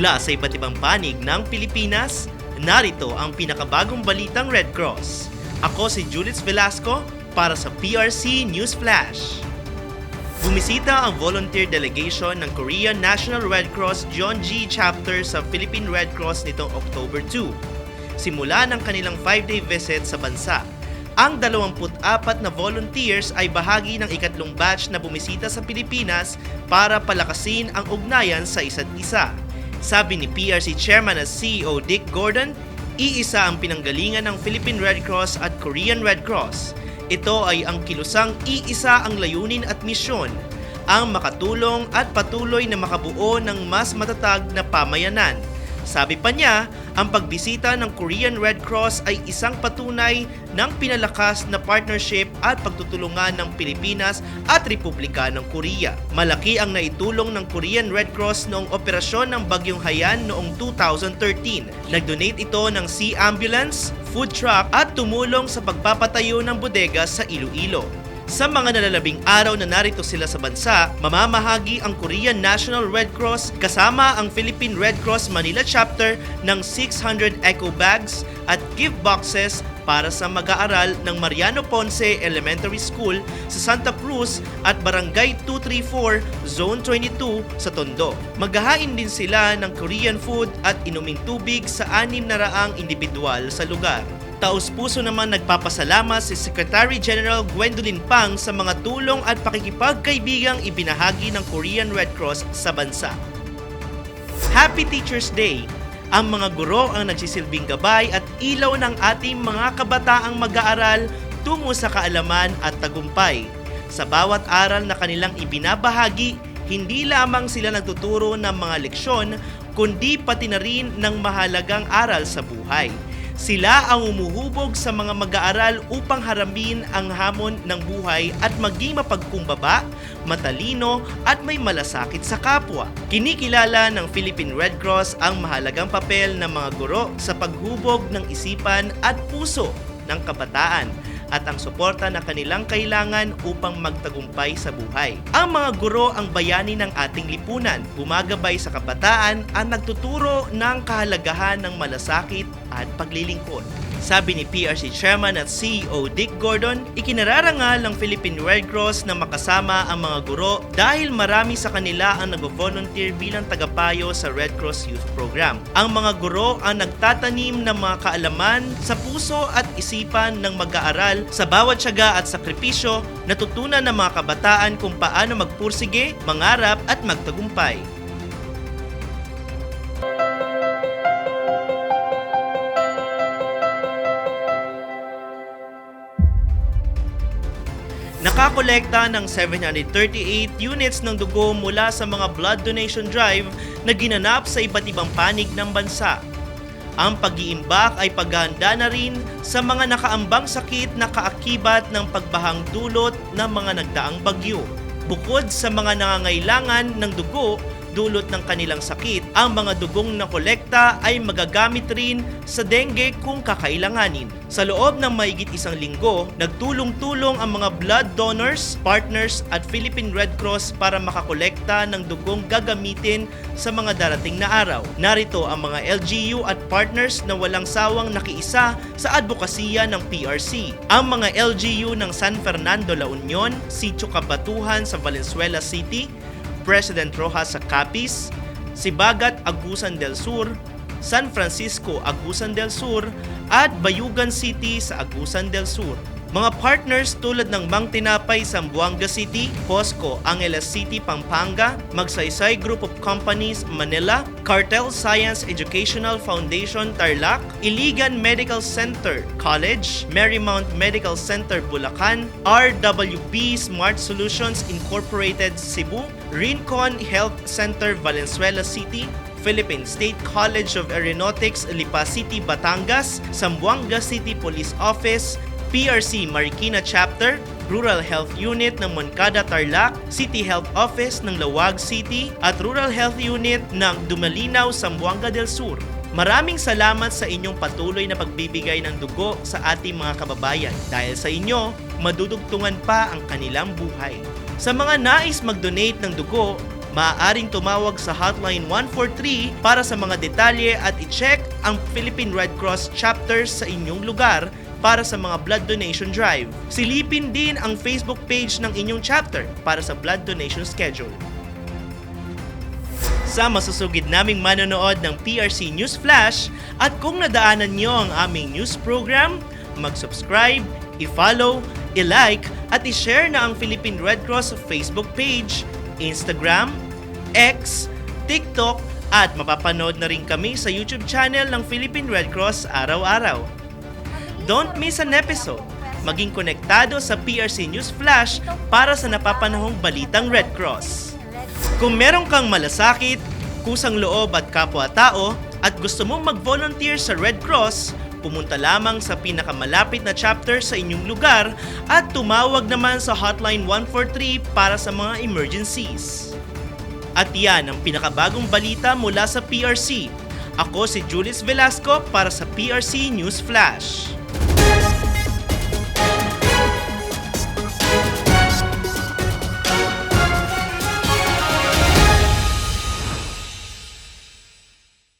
Mula sa iba't ibang panig ng Pilipinas, narito ang pinakabagong balitang Red Cross. Ako si Julitz Velasco para sa PRC News Flash. Bumisita ang volunteer delegation ng Korean National Red Cross Gyeonggi Chapter sa Philippine Red Cross nitong October 2. Simula ng kanilang 5-day visit sa bansa. Ang 24 na volunteers ay bahagi ng ikatlong batch na bumisita sa Pilipinas para palakasin ang ugnayan sa isa't isa. Sabi ni PRC Chairman at CEO Dick Gordon, iisa ang pinanggalingan ng Philippine Red Cross at Korean Red Cross. Ito ay ang kilusang iisa ang layunin at misyon, ang makatulong at patuloy na makabuo ng mas matatag na pamayanan. Sabi pa niya, ang pagbisita ng Korean Red Cross ay isang patunay ng pinalakas na partnership at pagtutulungan ng Pilipinas at Republika ng Korea. Malaki ang naitulong ng Korean Red Cross noong operasyon ng Bagyong Haiyan noong 2013. Nag-donate ito ng sea ambulance, food truck at tumulong sa pagpapatayo ng bodega sa Iloilo. Sa mga nalalabing araw na narito sila sa bansa, mamamahagi ang Korean National Red Cross kasama ang Philippine Red Cross Manila Chapter ng 600 eco bags at gift boxes para sa mag-aaral ng Mariano Ponce Elementary School sa Santa Cruz at Barangay 234, Zone 22 sa Tondo. Maghahain din sila ng Korean food at inuming tubig sa 600 individual sa lugar. Taos-puso naman nagpapasalamat si Secretary General Gwendolyn Pang sa mga tulong at pakikipagkaibigang ibinahagi ng Korean Red Cross sa bansa. Happy Teacher's Day! Ang mga guro ang nagsisilbing gabay at ilaw ng ating mga kabataang mag-aaral tungo sa kaalaman at tagumpay. Sa bawat aral na kanilang ibinabahagi, hindi lamang sila nagtuturo ng mga leksyon, kundi pati na rin ng mahalagang aral sa buhay. Sila ang umuhubog sa mga mag-aaral upang harapin ang hamon ng buhay at maging mapagkumbaba, matalino at may malasakit sa kapwa. Kinikilala ng Philippine Red Cross ang mahalagang papel ng mga guro sa paghubog ng isipan at puso ng kabataan at ang suporta na kanilang kailangan upang magtagumpay sa buhay. Ang mga guro ang bayani ng ating lipunan, bumagabay sa kabataan at nagtuturo ng kahalagahan ng malasakit at paglilingkod. Sabi ni PRC Chairman at CEO Dick Gordon, ikinararangal ng Philippine Red Cross na makasama ang mga guro dahil marami sa kanila ang nag-volunteer bilang tagapayo sa Red Cross Youth Program. Ang mga guro ang nagtatanim ng mga kaalaman sa puso at isipan ng mag-aaral. Sa bawat tiyaga at sakripisyo, natutunan ng mga kabataan kung paano magpursige, mangarap at magtagumpay. Nakakolekta ng 738 units ng dugo mula sa mga blood donation drive na ginanap sa iba't ibang panig ng bansa. Ang pag-iimbak ay paghahanda na rin sa mga nakaambang sakit na kaakibat ng pagbahang dulot ng mga nagdaang bagyo. Bukod sa mga nangangailangan ng dugo dulot ng kanilang sakit, ang mga dugong nakolekta ay magagamit rin sa dengue kung kakailanganin. Sa loob ng mahigit isang linggo, nagtulong-tulong ang mga blood donors, partners at Philippine Red Cross para makakolekta ng dugong gagamitin sa mga darating na araw. Narito ang mga LGU at partners na walang sawang nakiisa sa advokasya ng PRC. Ang mga LGU ng San Fernando, La Union, Sitio Cabatuhan sa Valenzuela City, President Rojas sa Capiz, Sibagat, Agusan del Sur, San Francisco, Agusan del Sur, at Bayugan City sa Agusan del Sur. Mga partners tulad ng Mang Tinapay, Zamboanga City, POSCO, Angeles City, Pampanga, Magsaysay Group of Companies, Manila, Cartel Science Educational Foundation, Tarlac, Iligan Medical Center, College, Marymount Medical Center, Bulacan, RWB Smart Solutions Incorporated, Cebu, Rincon Health Center, Valenzuela City, Philippine State College of Aeronautics, Lipa City, Batangas, Zamboanga City Police Office, PRC Marikina Chapter, Rural Health Unit ng Moncada, Tarlac, City Health Office ng Lawag City at Rural Health Unit ng Dumalinaw, Zamboanga del Sur. Maraming salamat sa inyong patuloy na pagbibigay ng dugo sa ating mga kababayan. Dahil sa inyo, madudugtungan pa ang kanilang buhay. Sa mga nais mag-donate ng dugo, Maaaring tumawag sa Hotline 143 para sa mga detalye at i-check ang Philippine Red Cross chapters sa inyong lugar para sa mga blood donation drive. Silipin din ang Facebook page ng inyong chapter para sa blood donation schedule. Sa masusugid naming manonood ng PRC News Flash at kung nadaanan nyo ang aming news program, mag-subscribe, i-follow, i-like at i-share na ang Philippine Red Cross Facebook page, Instagram, X, TikTok at mapapanood na rin kami sa YouTube channel ng Philippine Red Cross araw-araw. Don't miss an episode. Maging konektado sa PRC News Flash para sa napapanahong balitang Red Cross. Kung meron kang malasakit, kusang loob at kapwa-tao at gusto mong mag-volunteer sa Red Cross, pumunta lamang sa pinakamalapit na chapter sa inyong lugar at tumawag naman sa Hotline 143 para sa mga emergencies. At yan ang pinakabagong balita mula sa PRC. Ako si Julius Velasco para sa PRC News Flash.